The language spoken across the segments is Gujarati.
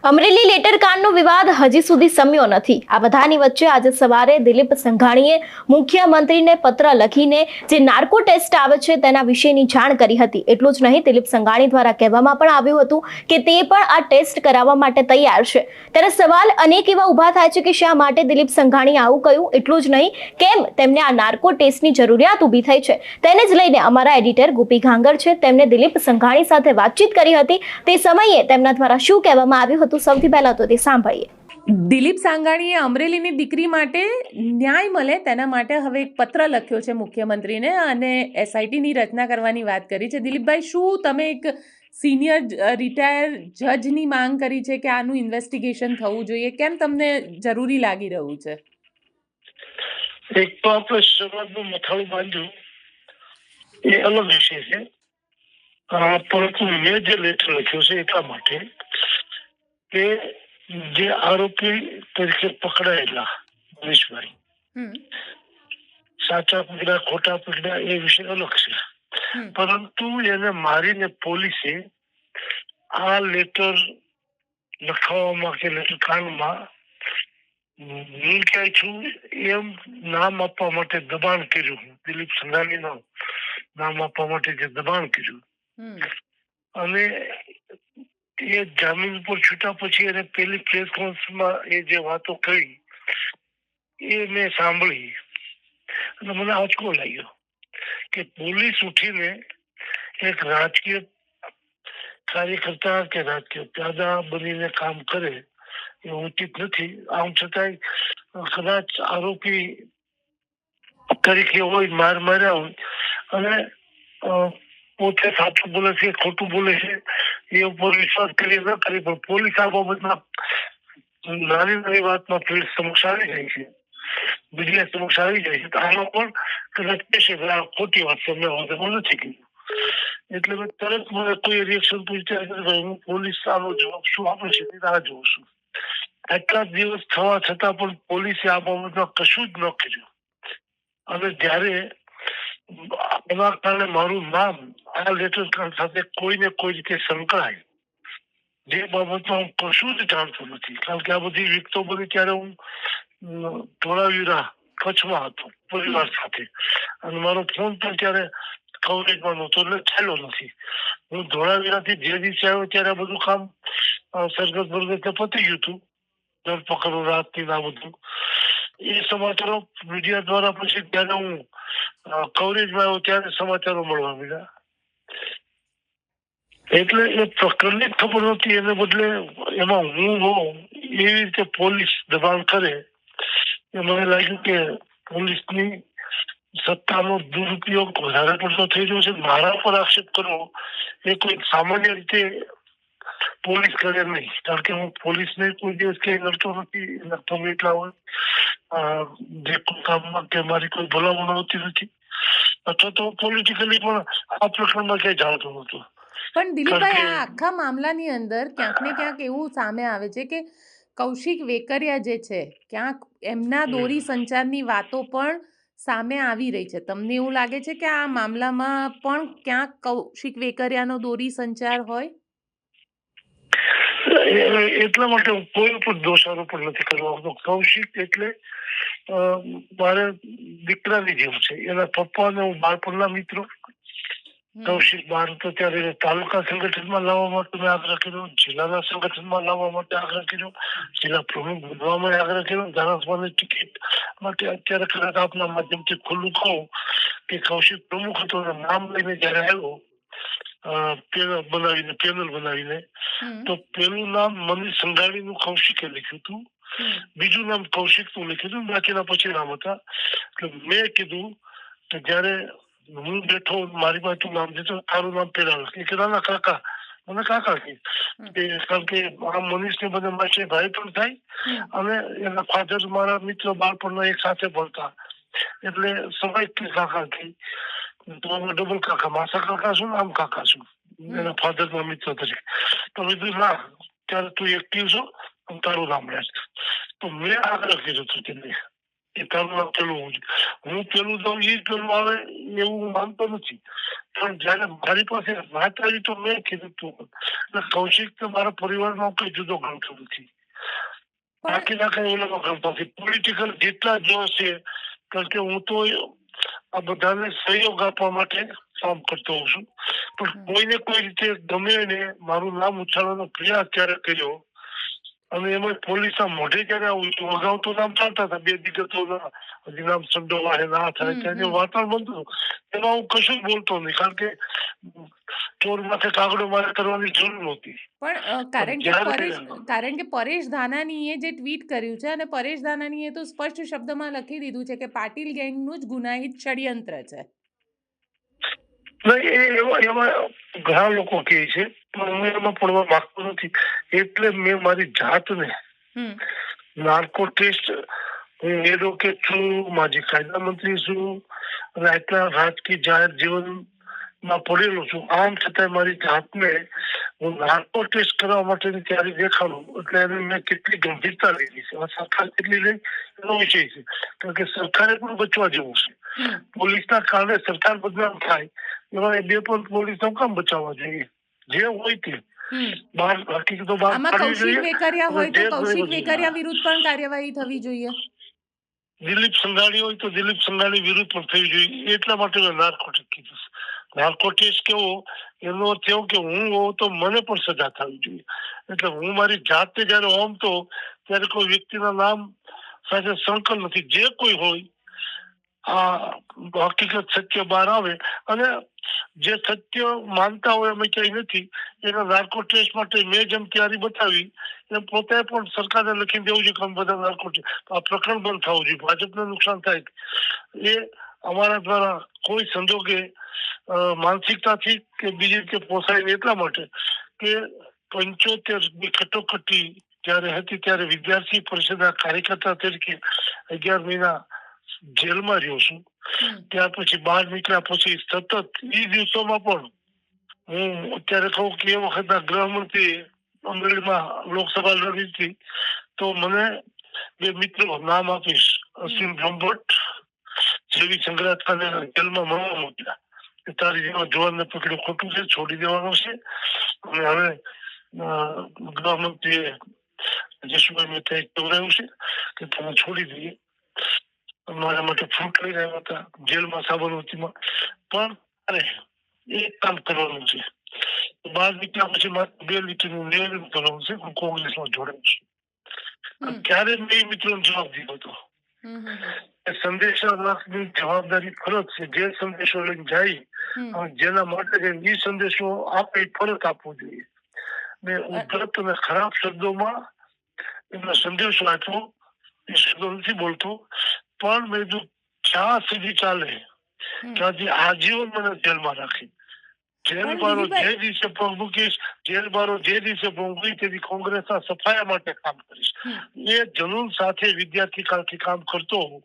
અમરેલી લેટર કાંડનો વિવાદ હજી સુધી શમ્યો નથી। આ બધાની વચ્ચે આજે સવારે દિલીપ સંઘાણીએ મુખ્યમંત્રીને પત્ર લખીને જે નાર્કો ટેસ્ટ આવે છે તેના વિશેની જાણ કરી હતી। એટલું જ નહીં, દિલીપ સંઘાણી દ્વારા કહેવામાં પણ આવ્યું હતું કે તે પણ આ ટેસ્ટ કરાવવા માટે તૈયાર છે। ત્યારે સવાલ અનેક એવા ઊભા થાય છે કે શા માટે દિલીપ સંઘાણીએ આવું કહ્યું? એટલું જ નહીં, કેમ તેમને આ નાર્કો ટેસ્ટની જરૂરિયાત ઊભી થઈ છે? તેને જ લઈને અમારા એડિટર ગોપી ઘાંગર છે, તેમને દિલીપ સંઘાણી સાથે વાતચીત કરી હતી। તે સમયે તેમના દ્વારા શું કહેવામાં આવ્યું હતું, સૌથી પહેલા તો તે સાંભળીએ। દિલીપ સાંઘાણીએ અમરેલીની દીકરી માટે ન્યાય મળે તેના માટે હવે એક પત્ર લખ્યો છે મુખ્યમંત્રીને અને એસઆઈટીની રચના કરવાની વાત કરી છે। દિલીપભાઈ, શું તમે એક સિનિયર રિટાયર જજની માંગ કરી છે કે આનું ઇન્વેસ્ટિગેશન થવું જોઈએ? કેમ તમને જરૂરી લાગી રહ્યું છે? એક તો આપણે સમાજનું મથાળું બાંધ્યું એ અલગ વિષય છે, પરંતુ મેં જે લેટર લખ્યો છે એટલા માટે કે જે આરોપી તરીકે પકડાયેલા મનીષભાઈ સાચા પકડ્યા ખોટા પકડ્યા એ વિષય અલગ છે, પરંતુ એને મારીને પોલીસે આ લેટર લખાવવામાં કે લેટર કાંડમાં હું ક્યાંય છું એમ નામ આપવા માટે દબાણ કર્યું। દિલીપ સંઘાણીનું નામ આપવા માટે જે દબાણ કર્યું અને એ જામીન પર છૂટા પછી એને પેલી પ્રેસ કોન્ફરન્સમાં એ જે વાતો કરી એ મેં સાંભળી અને મને આંચકો લાગ્યો કે પોલીસ ઉઠીને એક રાજકીય કાર્યકર્તા કે રાજકીય પ્યાદા બનીને કામ કરે એ ઉચિત નથી। આમ છતાંય કદાચ આરોપી તરીકે હોય, માર્યા હોય અને પોતે સાચું બોલે છે ખોટું બોલે છે એ ઉપર વિશ્વાસ કરી ન કરી, પણ પોલીસ આ બાબતમાં નાની નાની વાતમાં પોલીસ સમક્ષ આવી જાય છે, મીડિયા સમક્ષ આવી જાય છે, તો આમાં પણ કદાચ કહેશે કે આ ખોટી વાત છે, મેં વાંધો નથી કર્યું। એટલે મેં તરત મને કોઈ રિએક્શન પૂછ્યા હું પોલીસ આનો જવાબ શું આપે છે તે રાહ જોઉં છું। આટલા દિવસ થવા છતાં પણ પોલીસે આ બાબતમાં કશું જ ન કર્યું અને જ્યારે એના કારણે મારું નામ આ લેટર સાથે કોઈને કોઈ રીતે સંકળાય જે બાબતમાં હું કશું જ જાણતો નથી, કારણ કે આ બધી વિગતો બની ત્યારે હું ધોળાવીરા કચ્છમાં હતો પરિવાર સાથે અને મારો ફોન પણ ત્યારે કવરેજમાં નહોતો એટલે થયેલો નથી। હું ધોળાવીરાથી જે દિવસે આવ્યો ત્યારે આ બધું કામ સરગત બરગત પતી ગયું હતું, ધરપકડો રાતની આ બધું એ સમાચારો મીડિયા દ્વારા પછી ત્યારે હું કવરેજમાં આવ્યો ત્યારે સમાચારો મળવા મળ્યા, એટલે એ પ્રકરણની ખબર નહોતી, એને બદલે એમાં હું હોઉં એવી રીતે પોલીસ દબાણ કરે એ મને લાગ્યું કે પોલીસની સત્તાનો દુરુપયોગ વધારે પડતો થઈ રહ્યો છે। મારા પર આક્ષેપ કરવો એ કોઈ સામાન્ય રીતે પોલીસ કરે નહીં, કારણ કે હું પોલીસને કોઈ દિવસ ક્યાંય લડતો નથી, લડતો એટલા હોય જે કોઈ કામમાં કે મારી કોઈ ભલામણ હોતી નથી અથવા તો પોલિટિકલી પણ આ પ્રકરણમાં ક્યાંય જાણતો નહોતો। પણ દિલીપભાઈ, આ આખા મામલાની અંદર ક્યાંક ને ક્યાંક એવું સામે આવે છે કે કૌશિક વેકરિયા જે છે, ક્યાંક એમના દોરી સંચારની વાતો પણ સામે આવી રહી છે। તમને એવું લાગે છે કે આ મામલામાં પણ ક્યાંક કૌશિક વેકરિયાનો દોરી સંચાર હોય? એટલા માટે હું કોઈ પણ દોષારોપણ નથી કરવા આવતો। કૌશિક એટલે મારે દીકરાની જેમ છે, એના પપ્પાને હું બાળપણના મિત્રો। કૌશિક બહાર હતો ત્યારે તાલુકા સંગઠનમાં લાવવા માટે મેં આગ્રહ કર્યો, જિલ્લાના સંગઠનમાં લાવવા માટે આગ્રહ કર્યો, જિલ્લા પ્રમુખ બનવા માટે આગ્રહ કર્યો, ધારાસભાની ટિકિટ માટે અત્યારે કદાચ આપના માધ્યમથી ખુલ્લું કહું કે કૌશિક પ્રમુખ હતો નામ લઈને જયારે આવ્યો પેનલ બનાવીને તો પેલું નામ મનીષ સંઘાણીનું કૌશિકે લખ્યું હતું, બીજું નામ કૌશિકનું લખ્યું હતું, બાકીના પછી નામ હતા। એટલે મેં કીધું કે જયારે હું બેઠો મારી પાસે નામ દીધું, તારું નામ પેલા લખ્યું કે નાના કાકા, મને કાકા કે કારણ કે આ મનીષને બધા માસે ભાઈ પણ થાય અને એના ફાધર મારા મિત્ર બાળપણના એક સાથે ભણતા, એટલે સવાઈ કાકા કે ડબલ કાકા, માસા કાકા છું આમ કાકા છું એના ફાધર ના મિત્ર તરીકે। તો કીધું ના, ત્યારે તું એક્ટિવ છો તારું નામ લે। તો મેં આગ્રહ કર્યો હતો તેને એ તારું નામ પેલું હોવું જોઈએ. હું પેલું દઉં એ પેલું આવે એવું હું માનતો નથી. પણ જયારે મારી પાસે વાત આવી તો મેં કીધું તું એટલે કૌશિક તો મારા પરિવારનો કઈ જુદો ગણતો નથી. બાકી ના કઈ એ લોકો ગણતો નથી. પોલિટિકલ જેટલા જો છે કારણ કે હું તો આ બધાને સહયોગ આપવા માટે કામ કરતો હોઉં છું. પણ કોઈને કોઈ રીતે ગમે ને મારું નામ ઉછાળવાનો પ્રયાસ ક્યારે કર્યો અને એમાં પોલીસના મોઢે ક્યારે આવું તો અગાઉ તો નામ ચાલતા હતા 2 દિવસ હજી નામ સંડોવાય ના થાય ત્યારે વાતાવરણ બનતું એમાં હું કશું જ બોલતો નહીં કારણ કે ચોર માથે કાગડો મારે કરવાની જરૂર નહોતી. પણ કારણ કે પરેશ ધાનાણીએ જે ટ્વીટ કર્યું છે અને પરેશ ધાનાણીએ તો સ્પષ્ટ શબ્દમાં લખી દીધું છે કે પાટીલ ગેંગનું જ ગુનાહિત ષડયંત્ર છે. એમાં ઘણા લોકો કહે છે પણ હું એમાં પડવા માંગતો નથી. એટલે મેં મારી જાતને નાર્કો ટેસ્ટ હું એડવોકેટ છું, માજી કાયદા મંત્રી છું અને આટલા રાજકીય જાહેર જીવનમાં પડેલો છું. આમ છતાં મારી જાતને હું નાર્કો ટેસ્ટ કરવા માટેની તૈયારી દેખાડું એટલે એને મેં કેટલી ગંભીરતા લીધી છે. સરકાર કેટલી લે એનો વિષય છે કારણ કે સરકારે પણ બચવા જેવું છે. પોલીસના કારણે સરકાર બદનામ થાય એમાં 2 પણ પોલીસ કામ બચાવવા જોઈએ. જે હોય તે બહાર હકીકતો બહાર પાડવી જોઈએ. વેકરિયા હોય તો કૌશિક વેકરિયા વિરુદ્ધ પણ કાર્યવાહી થવી જોઈએ. દિલીપ સંઘાણી હોય તો દિલીપ સંઘાણી વિરુદ્ધ પણ થવી જોઈએ. એટલા માટે મેં નાર્કોટિક કીધું. નાર્કોટિક્સ કેવો એનો અર્થ એવો કે હું હોઉં તો મને પણ સજા થવી જોઈએ. એટલે હું મારી જાતે જયારે હોમતો ત્યારે કોઈ વ્યક્તિના નામ સાથે સંકલ નથી. જે કોઈ હોય આ હકીકત સત્ય બહાર આવે અને જે સત્ય માનતા હોય અમે ક્યાંય નથી એના નાર્કો ટેસ્ટ માટે મેં જેમ તૈયારી બતાવી એમ પોતે પણ સરકારે લખી દેવું જોઈએ કે અમે બધા નાર્કો આ પ્રકરણ બંધ થવું જોઈએ. ભાજપને નુકસાન થાય એ અમારા દ્વારા કોઈ સંજોગે માનસિકતાથી કે બીજી રીતે પોસાય એટલા માટે કે 75 કટોકટી જયારે હતી ત્યારે વિદ્યાર્થી પરિષદના કાર્યકર્તા તરીકે 11 મહિના જેલમાં રહ્યો છું. ત્યાર પછી બહાર નીકળ્યા પછી સતત એ દિવસોમાં પણ હું અત્યારે કહું કે એ વખતના ગૃહમંત્રી અમરેલીમાં લોકસભા લડી હતી તો મને 2 મિત્રો નામ આપીશ અસીમ બ્રહ્મભટ્ટ જેવી સંગ્રહાલયને જેલમાં મળવા મોકલ્યા કે તારી જેવા જવાનને પકડ્યો ખોટું છે છોડી દેવાનું છે. અને હવે ગૃહમંત્રીએ જશુભાઈ મહેતાએ કહેવડાવ્યું છે કે તમે છોડી દઈએ. મારા માટે ફ્રૂટ લઈને આવ્યા હતા જેલમાં સાબરમતીમાં પણ અરે એક કામ કરવાનું છે. બહાર નીકળ્યા પછી મારે 2 લીટરનું નિવેદન કરવાનું છે. હું કોંગ્રેસમાં જોડાઉં છું. ત્યારે મેં મિત્રોને જવાબ દીધો હતો. સંદેશાની જવાબદારી ફરજ છે. જે સંદેશો લઈને જાય જેના માટે એ સંદેશો આપે ફરજ આપવો જોઈએ. મેં ઉદ્ધત અને ખરાબ શબ્દોમાં એમનો સંદેશો આપ્યો. એ શબ્દો નથી બોલતો પણ મેં જો ક્યાં સુધી ચાલે ત્યાંથી આજીવન મને જેલમાં રાખી. જેલ બારો જે દિવસે પગ મૂકીશ જેલ બારો જે દિવસે પગ મૂકી તેથી કોંગ્રેસના સફાયા માટે કામ કરીશ. એ જનૂન સાથે વિદ્યાર્થી કાળથી કામ કરતો હોઉં.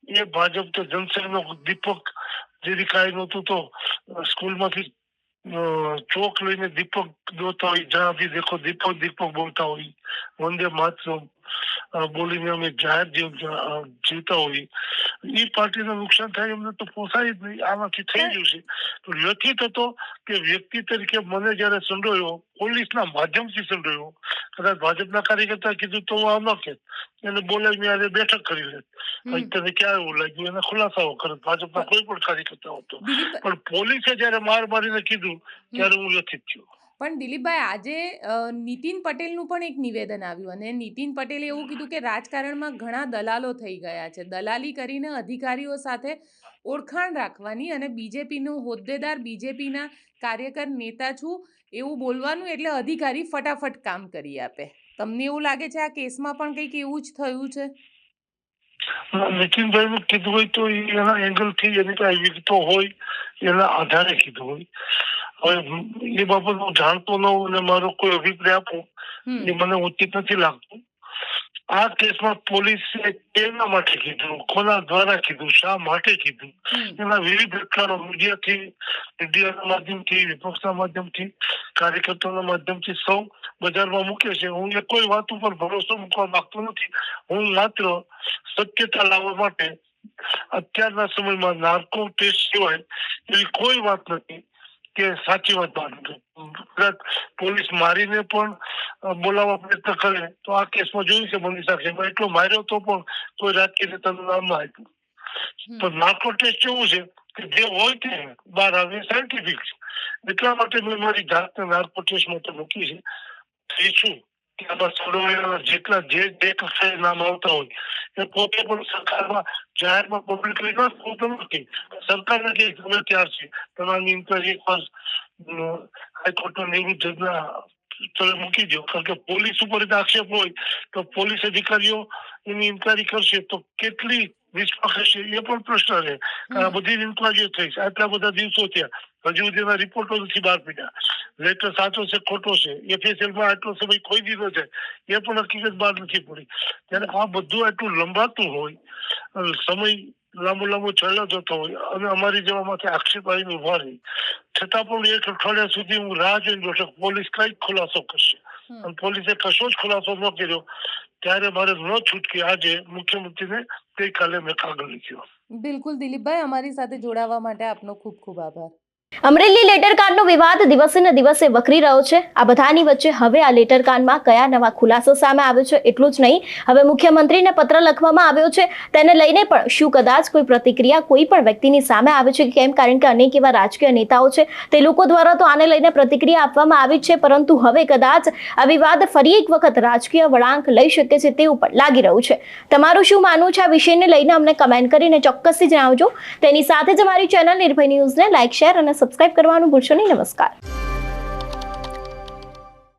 એ ભાજપ તો જનસંઘનો દીપક જેવી કાંઈ નહોતું તો સ્કૂલમાંથી ચોક લઈને દીપક દોતા હોય જ્યાં બી દેખો દીપક દીપક બોલતા હોય વંદે માતરમ બોલીને અમે જાહેર જીવતા હોય. એ પાર્ટીને નુકસાન થાય એમને તો પોસાય જ નહીં. આમાંથી થઈ ગયું છે તો વ્યથિત હતો કે વ્યક્તિ તરીકે મને જયારે સંડોયો પોલીસના માધ્યમથી સંડોયો. કદાચ ભાજપના કાર્યકર્તા કીધું તો હું આમ ન કે એને બોલાવીને આજે બેઠક કરી લે તને ક્યાં એવું લાગ્યું એના ખુલાસાઓ કરે ભાજપના કોઈ પણ કાર્યકર્તા હતો. પણ પોલીસે જયારે માર મારીને કીધું ત્યારે હું વ્યથિત થયો. પણ દિલીપભાઈ આજે નીતિન પટેલનું પણ એક નિવેદન આવ્યું અને નીતિન પટેલે એવું કીધું કે રાજકારણમાં ઘણા દલાલો થઈ ગયા છે. દલાલી કરીને અધિકારીઓ સાથે ઓળખાણ રાખવાની અને બીજેપીનો હોદ્દેદાર બીજેપીના કાર્યકર નેતા છું એવું બોલવાનું એટલે અધિકારી ફટાફટ કામ કરી આપે. તમને એવું લાગે છે આ કેસમાં પણ કંઈક એવું જ થયું છે? નીતિનભાઈ નું કીધું હોય તો એના એંગલ થી એની કઈ વિગતો હોય એના આધારે કીધું હોય. હવે એ બાબત હું જાણતો ન હોઉં અને મારો કોઈ અભિપ્રાય આપું એ મને ઉચિત નથી લાગતું. આ કેસમાં પોલીસે કેના માટે કીધું, કોના દ્વારા કીધું, શા માટે કીધું, એના વિવિધ પ્રકારો મીડિયાના માધ્યમથી, વિપક્ષના માધ્યમથી, કાર્યકર્તાઓના માધ્યમથી સૌ બજારમાં મૂકે છે. હું એ કોઈ વાત ઉપર ભરોસો મૂકવા માંગતો નથી. હું માત્ર સત્યતા લાવવા માટે અત્યારના સમયમાં નાર્કો ટેસ્ટ સિવાય એવી કોઈ વાત નથી કે સાચી વાત માનું. પોલીસ મારીને પણ બોલાવવા પ્રયત્ન કરે તો આ કેસમાં જોયું છે બની શકે, એટલો માર્યો તો પણ કોઈ રાજકીય નેતાનું નામ ના આપ્યું. પણ નાર્કો ટેસ્ટ એવું છે કે જે હોય તે બહાર આવે સાયન્ટિફિક છે. એટલા માટે મેં મારી જાતને નાર્કો ટેસ્ટ માટે મૂકી છે. એ શું કે આમાં સડોળેલા જેટલા જે કક્ષાએ નામ આવતા હોય એ પોતે પણ સરકારમાં જાહેરમાં પબ્લિકલી ન બોલતો નથી. સરકારને કે તમે ત્યાર છે તમારી ઇન્કવાયરી પર હાઈકોર્ટના નિવૃત્ત જજના તમે મૂકી દો. કારણ કે પોલીસ ઉપર આક્ષેપ હોય તો પોલીસ અધિકારીઓ એની ઇન્કવાયરી કરશે તો કેટલી નિષ્પક્ષ હશે એ પણ પ્રશ્ન રહે. આ બધી ઇન્કવાયરીઓ થઈ છે, આટલા બધા દિવસો થયા, હજુ સુધીના રિપોર્ટો નથી બહાર પડ્યા. લેટર સાચો છે ખોટો છે, એફએસએલમાં આટલો સમય કોઈ દીધો છે એ પણ હકીકત બહાર નથી પડી. ત્યારે આ બધું આટલું લંબાતું હોય, સમય લાંબો ચાલ્યો જતો હોય અને અમારી જેવામાંથી આક્ષેપ આવીને ઉભા રહી, છતાં પણ એક અઠવાડિયા સુધી હું રાહ જોઈને બેઠો પોલીસ કઈ ખુલાસો કરશે. અને પોલીસે કશો જ ખુલાસો ન કર્યો. ત્યારે મારે ન છૂટકી આજે મુખ્યમંત્રીને ગઈકાલે મેં કાગળ લખ્યો. બિલકુલ દિલીપભાઈ, અમારી સાથે જોડાવા માટે આપનો ખૂબ ખૂબ આભાર. અમરેલી લેટરકાંડનો વિવાદ દિવસે ને દિવસે વકરી રહ્યો છે. આ બધાની વચ્ચે હવે આ લેટરકાંડમાં કયા નવા ખુલાસો સામે આવ્યો છે એટલું જ નહીં, હવે મુખ્યમંત્રીને પત્ર લખવામાં આવ્યો છે. તેને લઈને પણ શું કદાચ કોઈ પ્રતિક્રિયા કોઈ પણ વ્યક્તિની સામે આવે છે કે કેમ? કારણ કે અનેક એવા રાજકીય નેતાઓ છે, તે લોકો દ્વારા તો આને લઈને પ્રતિક્રિયા આપવામાં આવી છે, પરંતુ હવે કદાચ આ વિવાદ ફરી એક વખત રાજકીય વળાંક લઈ શકે છે તેવું પણ લાગી રહ્યું છે. તમારું શું માનવું છે આ વિષયને લઈને અમને કમેન્ટ કરીને ચોક્કસથી જણાવજો. તેની સાથે જ અમારી ચેનલ નિર્ભય ન્યૂઝને લાઇક, શેર અને સબસ્ક્રાઇબ કરવાનું ભૂલશો નહીં. નમસ્કાર.